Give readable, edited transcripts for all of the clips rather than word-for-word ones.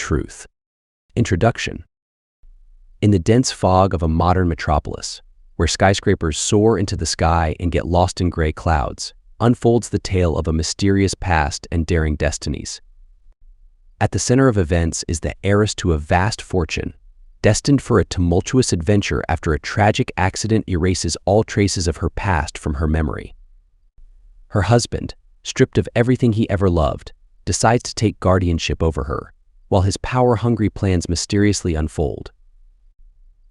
truth. Introduction. In the dense fog of a modern metropolis, where skyscrapers soar into the sky and get lost in gray clouds, unfolds the tale of a mysterious past and daring destinies. At the center of events is the heiress to a vast fortune, destined for a tumultuous adventure after a tragic accident erases all traces of her past from her memory. Her husband, stripped of everything he ever loved, decides to take guardianship over her, while his power-hungry plans mysteriously unfold.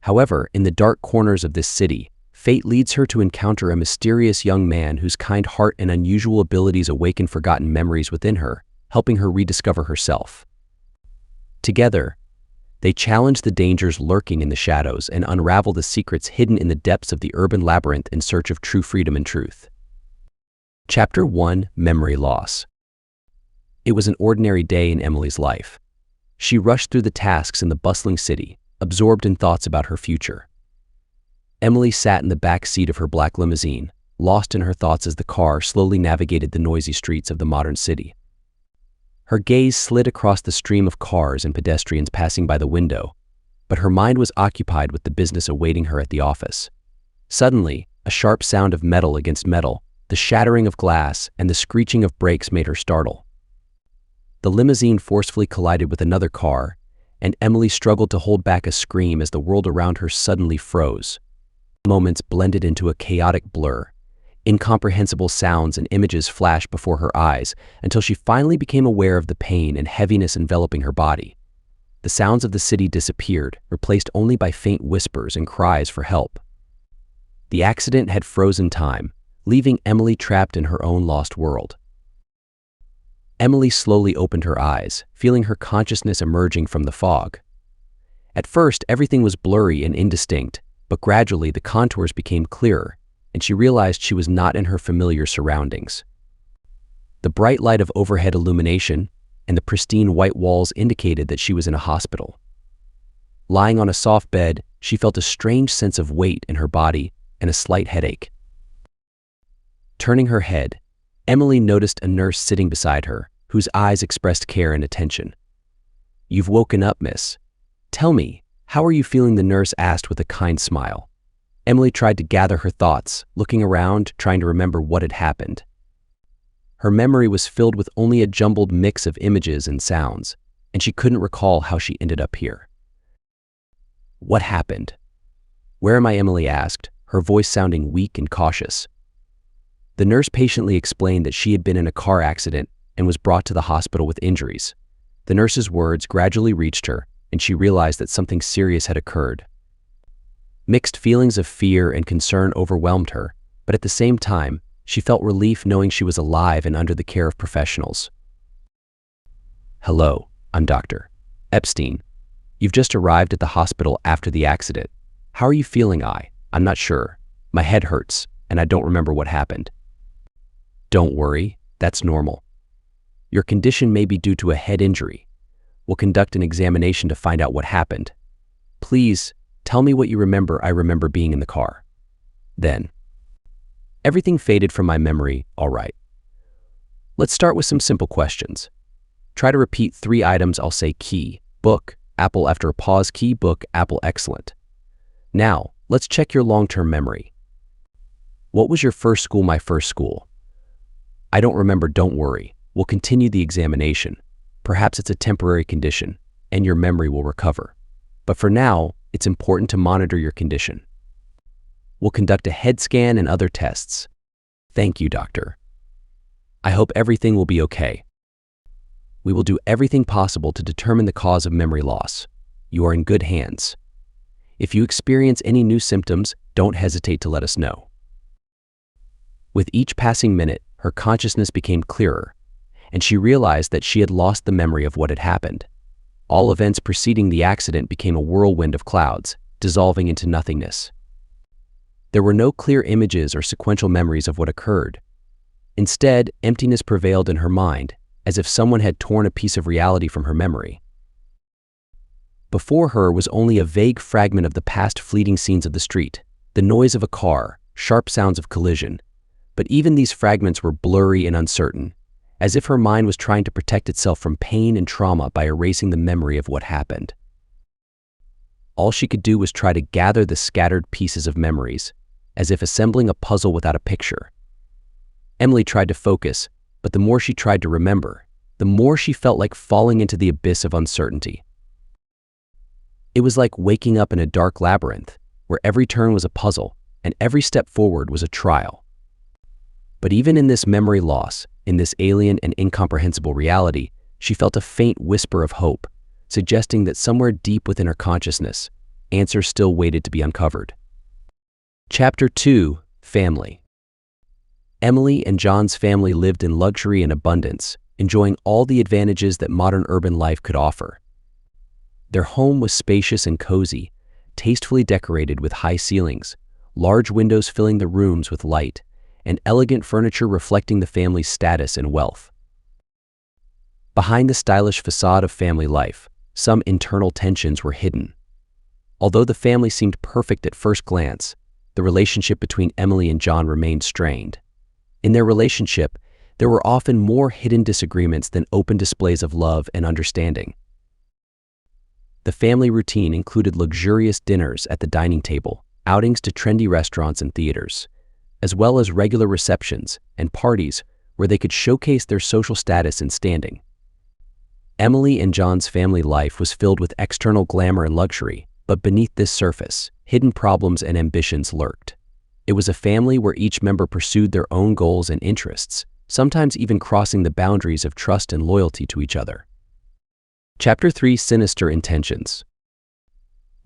However, in the dark corners of this city, fate leads her to encounter a mysterious young man whose kind heart and unusual abilities awaken forgotten memories within her, helping her rediscover herself. Together, they challenge the dangers lurking in the shadows and unravel the secrets hidden in the depths of the urban labyrinth in search of true freedom and truth. Chapter 1: Memory Loss. It was an ordinary day in Emily's life. She rushed through the tasks in the bustling city, absorbed in thoughts about her future. Emily sat in the back seat of her black limousine, lost in her thoughts as the car slowly navigated the noisy streets of the modern city. Her gaze slid across the stream of cars and pedestrians passing by the window, but her mind was occupied with the business awaiting her at the office. Suddenly, a sharp sound of metal against metal, the shattering of glass, and the screeching of brakes made her startle. The limousine forcefully collided with another car, and Emily struggled to hold back a scream as the world around her suddenly froze. Moments blended into a chaotic blur. Incomprehensible sounds and images flashed before her eyes until she finally became aware of the pain and heaviness enveloping her body. The sounds of the city disappeared, replaced only by faint whispers and cries for help. The accident had frozen time, leaving Emily trapped in her own lost world. Emily slowly opened her eyes, feeling her consciousness emerging from the fog. At first, everything was blurry and indistinct, but gradually the contours became clearer, and she realized she was not in her familiar surroundings. The bright light of overhead illumination and the pristine white walls indicated that she was in a hospital. Lying on a soft bed, she felt a strange sense of weight in her body and a slight headache. Turning her head, Emily noticed a nurse sitting beside her, whose eyes expressed care and attention. "You've woken up, miss. Tell me, how are you feeling?" the nurse asked with a kind smile. Emily tried to gather her thoughts, looking around, trying to remember what had happened. Her memory was filled with only a jumbled mix of images and sounds, and she couldn't recall how she ended up here. "What happened? Where am I?" Emily asked, her voice sounding weak and cautious. The nurse patiently explained that she had been in a car accident and was brought to the hospital with injuries. The nurse's words gradually reached her, and she realized that something serious had occurred. Mixed feelings of fear and concern overwhelmed her, but at the same time, she felt relief knowing she was alive and under the care of professionals. "Hello, I'm Dr. Epstein. You've just arrived at the hospital after the accident. How are you feeling?" I'm not sure. My head hurts, and I don't remember what happened." "Don't worry, that's normal. Your condition may be due to a head injury. We'll conduct an examination to find out what happened. Please, tell me what you remember." "I remember being in the car. Then everything faded from my memory." "All right. Let's start with some simple questions. Try to repeat 3 items. I'll say key, book, apple. After a pause, key, book, apple. Excellent. Now, let's check your long-term memory. What was your first school?" "My first school. I don't remember." "Don't worry. We'll continue the examination. Perhaps it's a temporary condition, and your memory will recover. But for now, it's important to monitor your condition. We'll conduct a head scan and other tests." "Thank you, doctor. I hope everything will be okay. We will do everything possible to determine the cause of memory loss. You are in good hands. If you experience any new symptoms, don't hesitate to let us know." With each passing minute, her consciousness became clearer, and she realized that she had lost the memory of what had happened. All events preceding the accident became a whirlwind of clouds, dissolving into nothingness. There were no clear images or sequential memories of what occurred. Instead, emptiness prevailed in her mind, as if someone had torn a piece of reality from her memory. Before her was only a vague fragment of the past fleeting scenes of the street, the noise of a car, sharp sounds of collision. But even these fragments were blurry and uncertain, as if her mind was trying to protect itself from pain and trauma by erasing the memory of what happened. All she could do was try to gather the scattered pieces of memories, as if assembling a puzzle without a picture. Emily tried to focus, but the more she tried to remember, the more she felt like falling into the abyss of uncertainty. It was like waking up in a dark labyrinth, where every turn was a puzzle, and every step forward was a trial. But even in this memory loss, in this alien and incomprehensible reality, she felt a faint whisper of hope, suggesting that somewhere deep within her consciousness, answers still waited to be uncovered. Chapter 2: Family. Emily and John's family lived in luxury and abundance, enjoying all the advantages that modern urban life could offer. Their home was spacious and cozy, tastefully decorated with high ceilings, large windows filling the rooms with light, and elegant furniture reflecting the family's status and wealth. Behind the stylish facade of family life, some internal tensions were hidden. Although the family seemed perfect at first glance, the relationship between Emily and John remained strained. In their relationship, there were often more hidden disagreements than open displays of love and understanding. The family routine included luxurious dinners at the dining table, outings to trendy restaurants and theaters, as well as regular receptions and parties where they could showcase their social status and standing. Emily and John's family life was filled with external glamour and luxury, but beneath this surface, hidden problems and ambitions lurked. It was a family where each member pursued their own goals and interests, sometimes even crossing the boundaries of trust and loyalty to each other. Chapter 3: Sinister Intentions.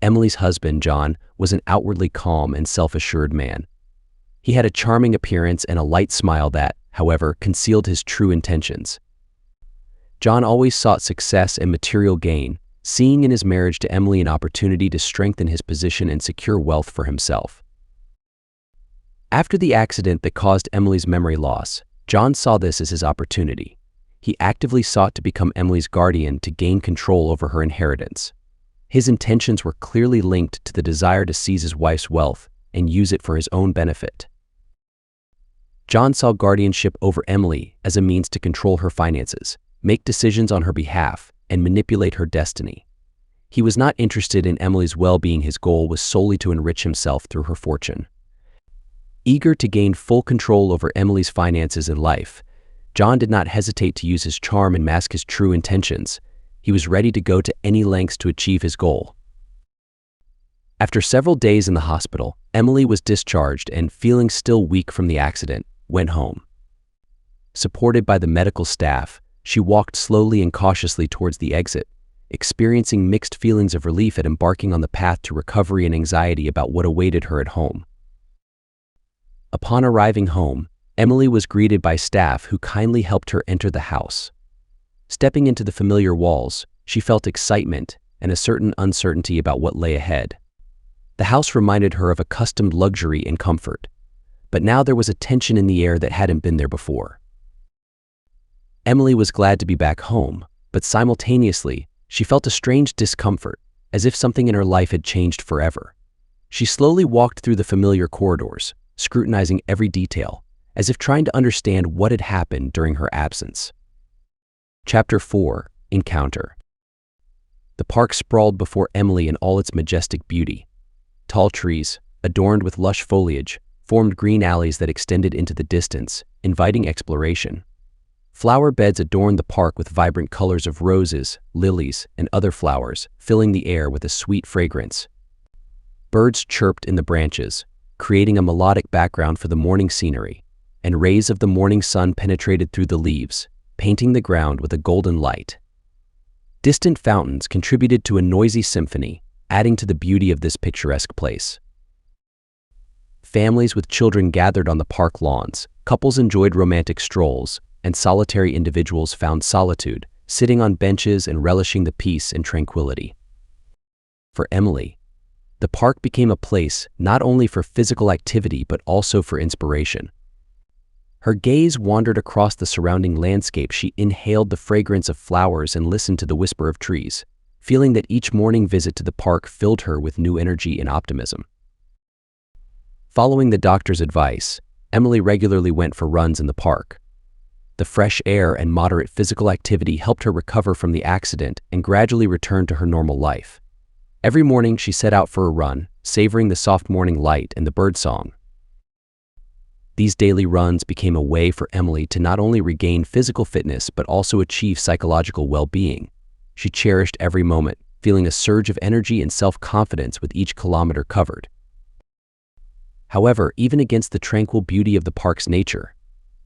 Emily's husband, John, was an outwardly calm and self-assured man. He had a charming appearance and a light smile that, however, concealed his true intentions. John always sought success and material gain, seeing in his marriage to Emily an opportunity to strengthen his position and secure wealth for himself. After the accident that caused Emily's memory loss, John saw this as his opportunity. He actively sought to become Emily's guardian to gain control over her inheritance. His intentions were clearly linked to the desire to seize his wife's wealth and use it for his own benefit. John saw guardianship over Emily as a means to control her finances, make decisions on her behalf, and manipulate her destiny. He was not interested in Emily's well-being. His goal was solely to enrich himself through her fortune. Eager to gain full control over Emily's finances and life, John did not hesitate to use his charm and mask his true intentions. He was ready to go to any lengths to achieve his goal. After several days in the hospital, Emily was discharged and, feeling still weak from the accident, went home. Supported by the medical staff, she walked slowly and cautiously towards the exit, experiencing mixed feelings of relief at embarking on the path to recovery and anxiety about what awaited her at home. Upon arriving home, Emily was greeted by staff who kindly helped her enter the house. Stepping into the familiar walls, she felt excitement and a certain uncertainty about what lay ahead. The house reminded her of accustomed luxury and comfort, but now there was a tension in the air that hadn't been there before. Emily was glad to be back home, but simultaneously, she felt a strange discomfort, as if something in her life had changed forever. She slowly walked through the familiar corridors, scrutinizing every detail, as if trying to understand what had happened during her absence. Chapter 4: Encounter. The park sprawled before Emily in all its majestic beauty. Tall trees, adorned with lush foliage, formed green alleys that extended into the distance, inviting exploration. Flower beds adorned the park with vibrant colors of roses, lilies, and other flowers, filling the air with a sweet fragrance. Birds chirped in the branches, creating a melodic background for the morning scenery, and rays of the morning sun penetrated through the leaves, painting the ground with a golden light. Distant fountains contributed to a noisy symphony, adding to the beauty of this picturesque place. Families with children gathered on the park lawns, couples enjoyed romantic strolls, and solitary individuals found solitude, sitting on benches and relishing the peace and tranquility. For Emily, the park became a place not only for physical activity but also for inspiration. Her gaze wandered across the surrounding landscape. She inhaled the fragrance of flowers and listened to the whisper of trees, feeling that each morning visit to the park filled her with new energy and optimism. Following the doctor's advice, Emily regularly went for runs in the park. The fresh air and moderate physical activity helped her recover from the accident and gradually return to her normal life. Every morning she set out for a run, savoring the soft morning light and the birdsong. These daily runs became a way for Emily to not only regain physical fitness but also achieve psychological well-being. She cherished every moment, feeling a surge of energy and self-confidence with each kilometer covered. However, even against the tranquil beauty of the park's nature,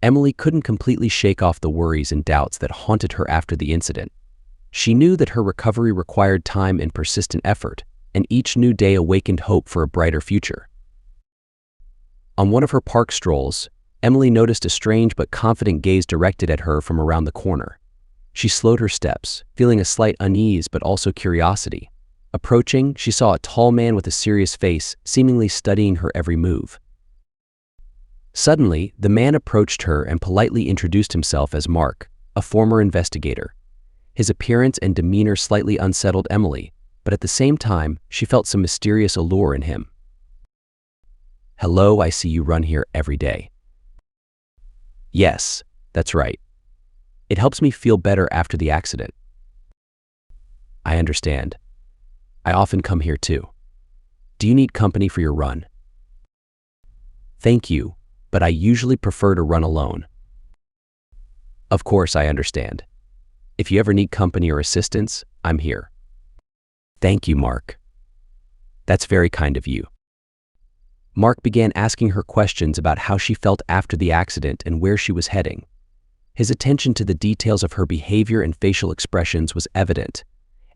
Emily couldn't completely shake off the worries and doubts that haunted her after the incident. She knew that her recovery required time and persistent effort, and each new day awakened hope for a brighter future. On one of her park strolls, Emily noticed a strange but confident gaze directed at her from around the corner. She slowed her steps, feeling a slight unease but also curiosity. Approaching, she saw a tall man with a serious face, seemingly studying her every move. Suddenly, the man approached her and politely introduced himself as Mark, a former investigator. His appearance and demeanor slightly unsettled Emily, but at the same time, she felt some mysterious allure in him. "Hello, I see you run here every day." "Yes, that's right. It helps me feel better after the accident." "I understand. I often come here too. Do you need company for your run?" "Thank you, but I usually prefer to run alone." "Of course, I understand. If you ever need company or assistance, I'm here." "Thank you, Mark. That's very kind of you." Mark began asking her questions about how she felt after the accident and where she was heading. His attention to the details of her behavior and facial expressions was evident,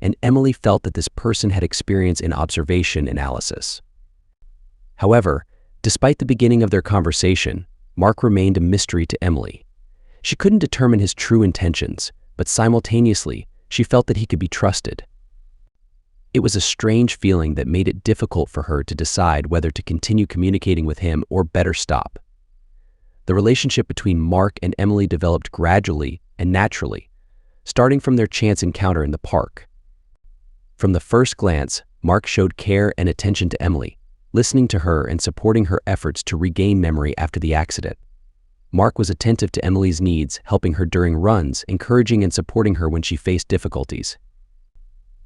and Emily felt that this person had experience in observation analysis. However, despite the beginning of their conversation, Mark remained a mystery to Emily. She couldn't determine his true intentions, but simultaneously, she felt that he could be trusted. It was a strange feeling that made it difficult for her to decide whether to continue communicating with him or better stop. The relationship between Mark and Emily developed gradually and naturally, starting from their chance encounter in the park. From the first glance, Mark showed care and attention to Emily, listening to her and supporting her efforts to regain memory after the accident. Mark was attentive to Emily's needs, helping her during runs, encouraging and supporting her when she faced difficulties.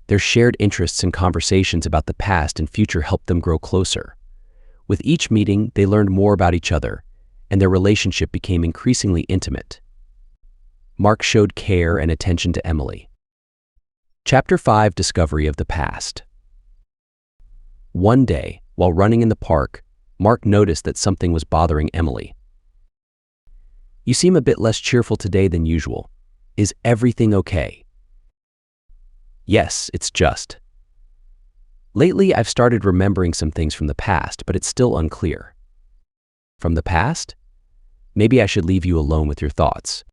Their shared interests and conversations about the past and future helped them grow closer. With each meeting, they learned more about each other, and their relationship became increasingly intimate. Mark showed care and attention to Emily. Chapter 5: Discovery of the Past. One day, while running in the park, Mark noticed that something was bothering Emily. "You seem a bit less cheerful today than usual. Is everything okay?" "Yes, it's just. Lately, I've started remembering some things from the past, but it's still unclear." "From the past? Maybe I should leave you alone with your thoughts."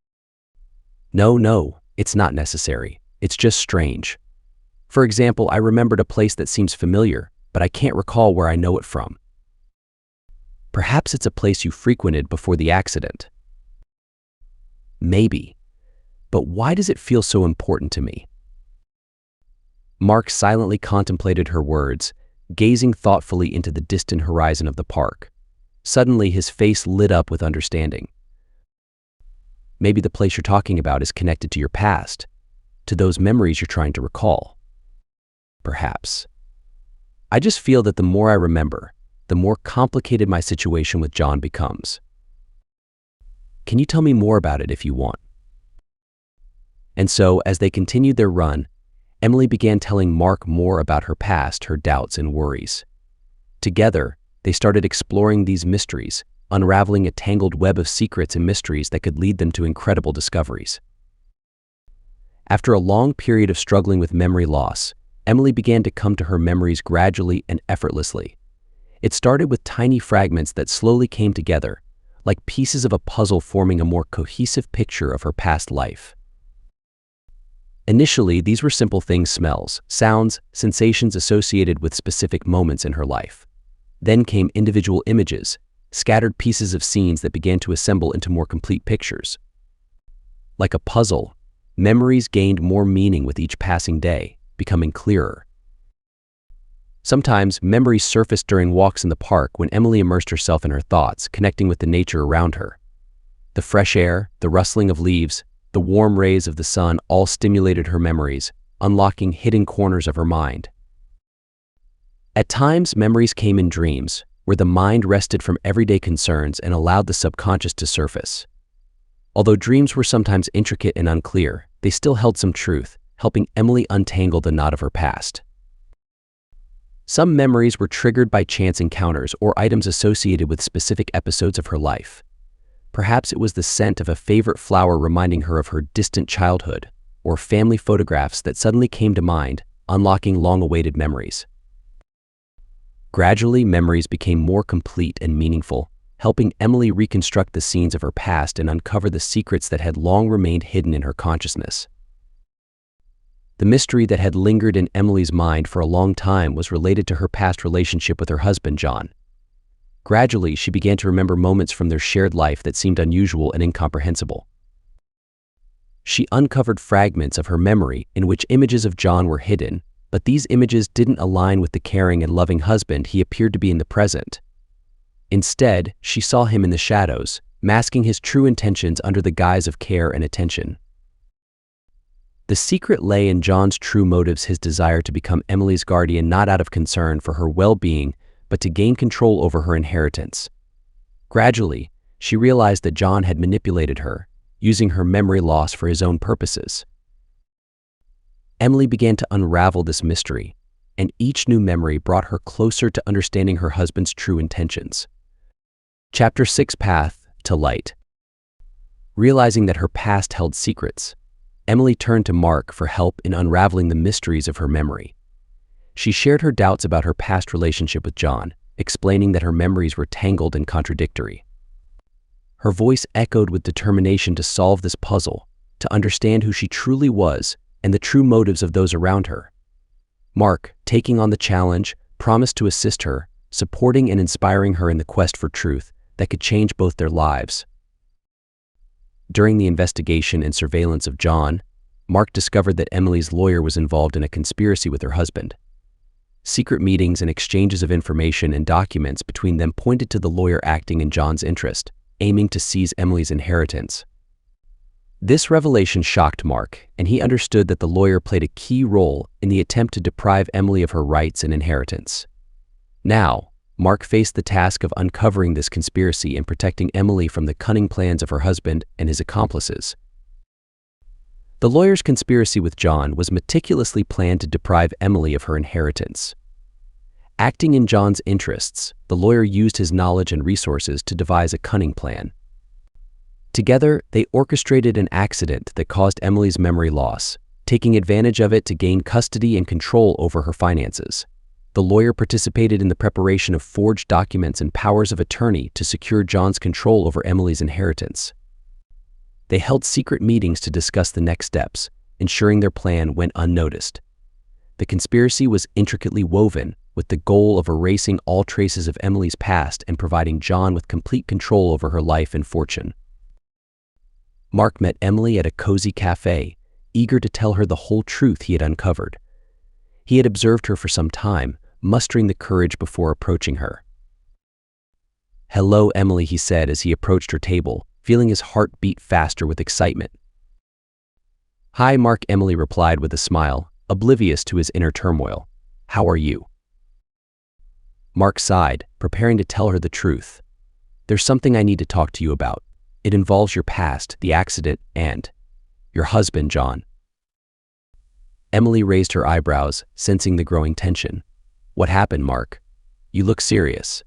No, it's not necessary. It's just strange. For example, I remembered a place that seems familiar, but I can't recall where I know it from." "Perhaps it's a place you frequented before the accident." "Maybe. But why does it feel so important to me?" Mark silently contemplated her words, gazing thoughtfully into the distant horizon of the park. Suddenly, his face lit up with understanding. "Maybe the place you're talking about is connected to your past, to those memories you're trying to recall." "Perhaps. I just feel that the more I remember, the more complicated my situation with John becomes." "Can you tell me more about it if you want?" And so, as they continued their run, Emily began telling Mark more about her past, her doubts and worries. Together, they started exploring these mysteries, unraveling a tangled web of secrets and mysteries that could lead them to incredible discoveries. After a long period of struggling with memory loss, Emily began to come to her memories gradually and effortlessly. It started with tiny fragments that slowly came together, like pieces of a puzzle forming a more cohesive picture of her past life. Initially, these were simple things: smells, sounds, sensations associated with specific moments in her life. Then came individual images, scattered pieces of scenes that began to assemble into more complete pictures. Like a puzzle, memories gained more meaning with each passing day, becoming clearer. Sometimes, memories surfaced during walks in the park when Emily immersed herself in her thoughts, connecting with the nature around her. The fresh air, the rustling of leaves, the warm rays of the sun all stimulated her memories, unlocking hidden corners of her mind. At times, memories came in dreams, where the mind rested from everyday concerns and allowed the subconscious to surface. Although dreams were sometimes intricate and unclear, they still held some truth, helping Emily untangle the knot of her past. Some memories were triggered by chance encounters or items associated with specific episodes of her life. Perhaps it was the scent of a favorite flower reminding her of her distant childhood, or family photographs that suddenly came to mind, unlocking long-awaited memories. Gradually, memories became more complete and meaningful, helping Emily reconstruct the scenes of her past and uncover the secrets that had long remained hidden in her consciousness. The mystery that had lingered in Emily's mind for a long time was related to her past relationship with her husband, John. Gradually, she began to remember moments from their shared life that seemed unusual and incomprehensible. She uncovered fragments of her memory in which images of John were hidden, but these images didn't align with the caring and loving husband he appeared to be in the present. Instead, she saw him in the shadows, masking his true intentions under the guise of care and attention. The secret lay in John's true motives, his desire to become Emily's guardian not out of concern for her well-being, but to gain control over her inheritance. Gradually, she realized that John had manipulated her, using her memory loss for his own purposes. Emily began to unravel this mystery, and each new memory brought her closer to understanding her husband's true intentions. Chapter 6: Path to Light. Realizing that her past held secrets, Emily turned to Mark for help in unraveling the mysteries of her memory. She shared her doubts about her past relationship with John, explaining that her memories were tangled and contradictory. Her voice echoed with determination to solve this puzzle, to understand who she truly was and the true motives of those around her. Mark, taking on the challenge, promised to assist her, supporting and inspiring her in the quest for truth that could change both their lives. During the investigation and surveillance of John, Mark discovered that Emily's lawyer was involved in a conspiracy with her husband. Secret meetings and exchanges of information and documents between them pointed to the lawyer acting in John's interest, aiming to seize Emily's inheritance. This revelation shocked Mark, and he understood that the lawyer played a key role in the attempt to deprive Emily of her rights and inheritance. Now, Mark faced the task of uncovering this conspiracy and protecting Emily from the cunning plans of her husband and his accomplices. The lawyer's conspiracy with John was meticulously planned to deprive Emily of her inheritance. Acting in John's interests, the lawyer used his knowledge and resources to devise a cunning plan. Together, they orchestrated an accident that caused Emily's memory loss, taking advantage of it to gain custody and control over her finances. The lawyer participated in the preparation of forged documents and powers of attorney to secure John's control over Emily's inheritance. They held secret meetings to discuss the next steps, ensuring their plan went unnoticed. The conspiracy was intricately woven, with the goal of erasing all traces of Emily's past and providing John with complete control over her life and fortune. Mark met Emily at a cozy cafe, eager to tell her the whole truth he had uncovered. He had observed her for some time, mustering the courage before approaching her. "Hello, Emily," he said as he approached her table, feeling his heart beat faster with excitement. "Hi, Mark," Emily replied with a smile, oblivious to his inner turmoil. "How are you?" Mark sighed, preparing to tell her the truth. "There's something I need to talk to you about. It involves your past, the accident, and your husband, John." Emily raised her eyebrows, sensing the growing tension. "What happened, Mark? You look serious."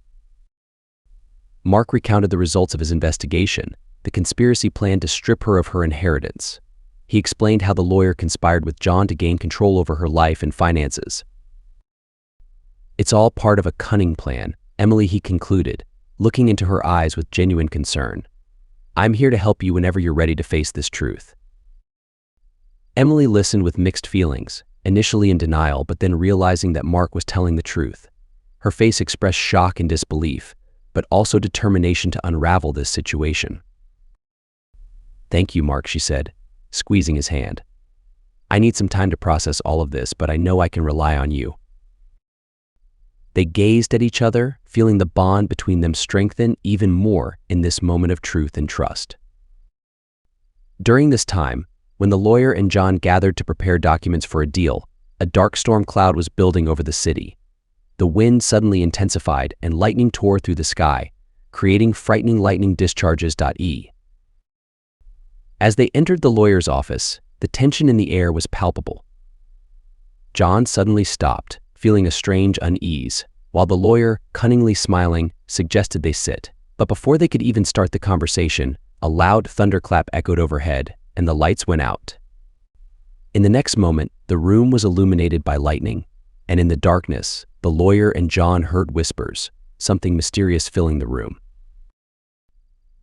Mark recounted the results of his investigation, the conspiracy plan to strip her of her inheritance. He explained how the lawyer conspired with John to gain control over her life and finances. "It's all part of a cunning plan, Emily," he concluded, looking into her eyes with genuine concern. "I'm here to help you whenever you're ready to face this truth." Emily listened with mixed feelings, initially in denial but then realizing that Mark was telling the truth. Her face expressed shock and disbelief, but also determination to unravel this situation. "Thank you, Mark," she said, squeezing his hand. "I need some time to process all of this, but I know I can rely on you." They gazed at each other, feeling the bond between them strengthen even more in this moment of truth and trust. During this time, when the lawyer and John gathered to prepare documents for a deal, a dark storm cloud was building over the city. The wind suddenly intensified and lightning tore through the sky, creating frightening lightning discharges. As they entered the lawyer's office, the tension in the air was palpable. John suddenly stopped, feeling a strange unease, while the lawyer, cunningly smiling, suggested they sit. But before they could even start the conversation, a loud thunderclap echoed overhead, and the lights went out. In the next moment, the room was illuminated by lightning, and in the darkness, the lawyer and John heard whispers, something mysterious filling the room.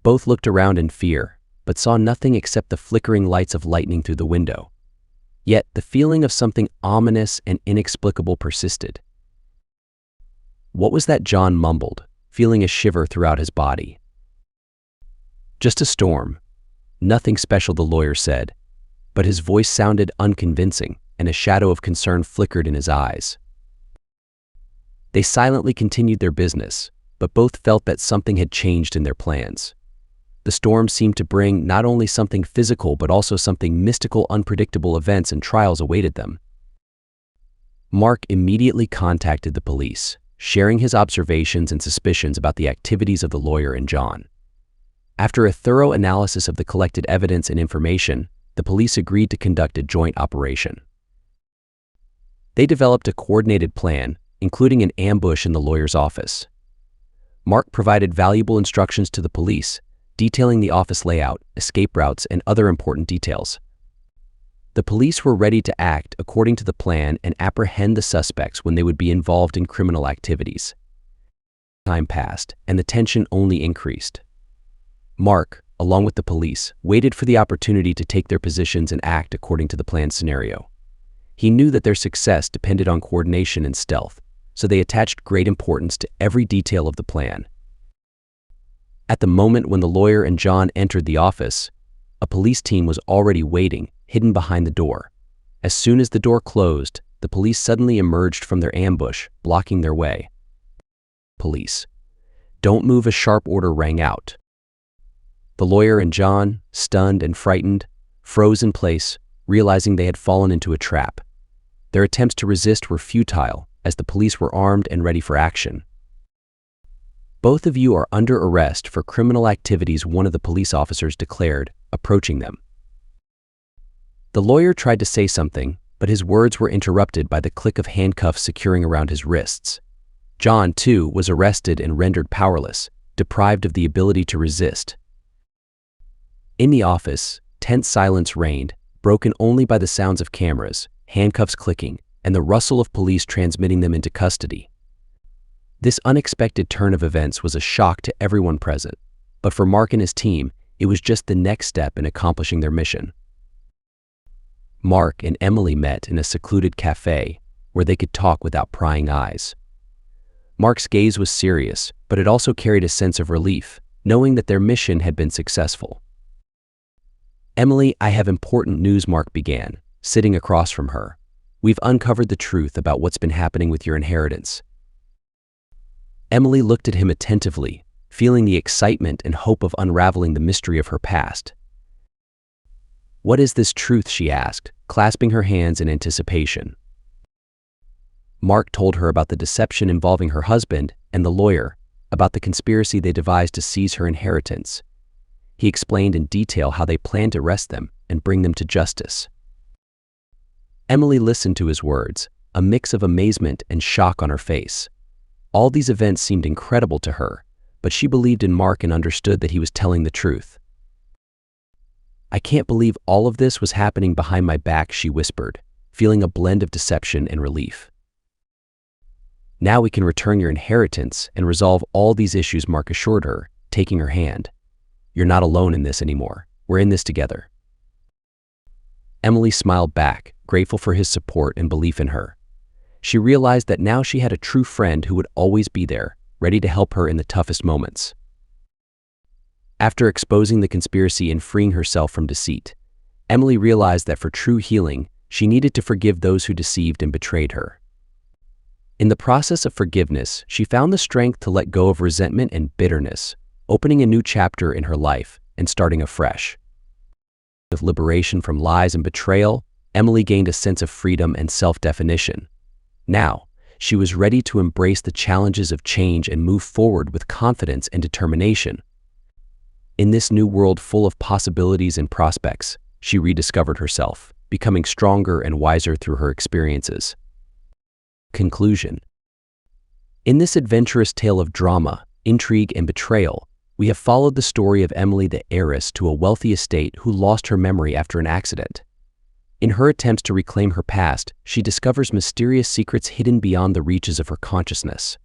Both looked around in fear, but saw nothing except the flickering lights of lightning through the window. Yet the feeling of something ominous and inexplicable persisted. What was that? John mumbled, feeling a shiver throughout his body. Just a storm. Nothing special, the lawyer said, but his voice sounded unconvincing, and a shadow of concern flickered in his eyes. They silently continued their business, but both felt that something had changed in their plans. The storm seemed to bring not only something physical but also something mystical. Unpredictable events and trials awaited them. Mark immediately contacted the police, sharing his observations and suspicions about the activities of the lawyer and John. After a thorough analysis of the collected evidence and information, the police agreed to conduct a joint operation. They developed a coordinated plan, including an ambush in the lawyer's office. Mark provided valuable instructions to the police, detailing the office layout, escape routes, and other important details. The police were ready to act according to the plan and apprehend the suspects when they would be involved in criminal activities. Time passed, and the tension only increased. Mark, along with the police, waited for the opportunity to take their positions and act according to the planned scenario. He knew that their success depended on coordination and stealth, so they attached great importance to every detail of the plan. At the moment when the lawyer and John entered the office, a police team was already waiting, hidden behind the door. As soon as the door closed, the police suddenly emerged from their ambush, blocking their way. "Police, don't move!" a sharp order rang out. The lawyer and John, stunned and frightened, froze in place, realizing they had fallen into a trap. Their attempts to resist were futile, as the police were armed and ready for action. "Both of you are under arrest for criminal activities," one of the police officers declared, approaching them. The lawyer tried to say something, but his words were interrupted by the click of handcuffs securing around his wrists. John, too, was arrested and rendered powerless, deprived of the ability to resist. In the office, tense silence reigned, broken only by the sounds of cameras, handcuffs clicking, and the rustle of police transmitting them into custody. This unexpected turn of events was a shock to everyone present, but for Mark and his team, it was just the next step in accomplishing their mission. Mark and Emily met in a secluded cafe where they could talk without prying eyes. Mark's gaze was serious, but it also carried a sense of relief, knowing that their mission had been successful. "Emily, I have important news," Mark began, sitting across from her. "We've uncovered the truth about what's been happening with your inheritance." Emily looked at him attentively, feeling the excitement and hope of unraveling the mystery of her past. "What is this truth?" she asked, clasping her hands in anticipation. Mark told her about the deception involving her husband and the lawyer, about the conspiracy they devised to seize her inheritance. He explained in detail how they planned to arrest them and bring them to justice. Emily listened to his words, a mix of amazement and shock on her face. All these events seemed incredible to her, but she believed in Mark and understood that he was telling the truth. "I can't believe all of this was happening behind my back," she whispered, feeling a blend of deception and relief. "Now we can return your inheritance and resolve all these issues," Mark assured her, taking her hand. "You're not alone in this anymore. We're in this together." Emily smiled back, grateful for his support and belief in her. She realized that now she had a true friend who would always be there, ready to help her in the toughest moments. After exposing the conspiracy and freeing herself from deceit, Emily realized that for true healing, she needed to forgive those who deceived and betrayed her. In the process of forgiveness, she found the strength to let go of resentment and bitterness, opening a new chapter in her life and starting afresh. With liberation from lies and betrayal, Emily gained a sense of freedom and self-definition. Now, she was ready to embrace the challenges of change and move forward with confidence and determination. In this new world full of possibilities and prospects, she rediscovered herself, becoming stronger and wiser through her experiences. Conclusion. In this adventurous tale of drama, intrigue, and betrayal, we have followed the story of Emily the heiress to a wealthy estate who lost her memory after an accident. In her attempts to reclaim her past, she discovers mysterious secrets hidden beyond the reaches of her consciousness.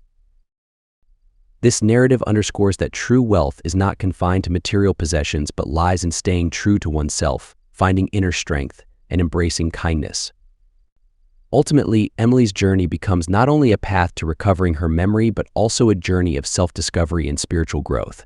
This narrative underscores that true wealth is not confined to material possessions but lies in staying true to oneself, finding inner strength, and embracing kindness. Ultimately, Emily's journey becomes not only a path to recovering her memory but also a journey of self-discovery and spiritual growth.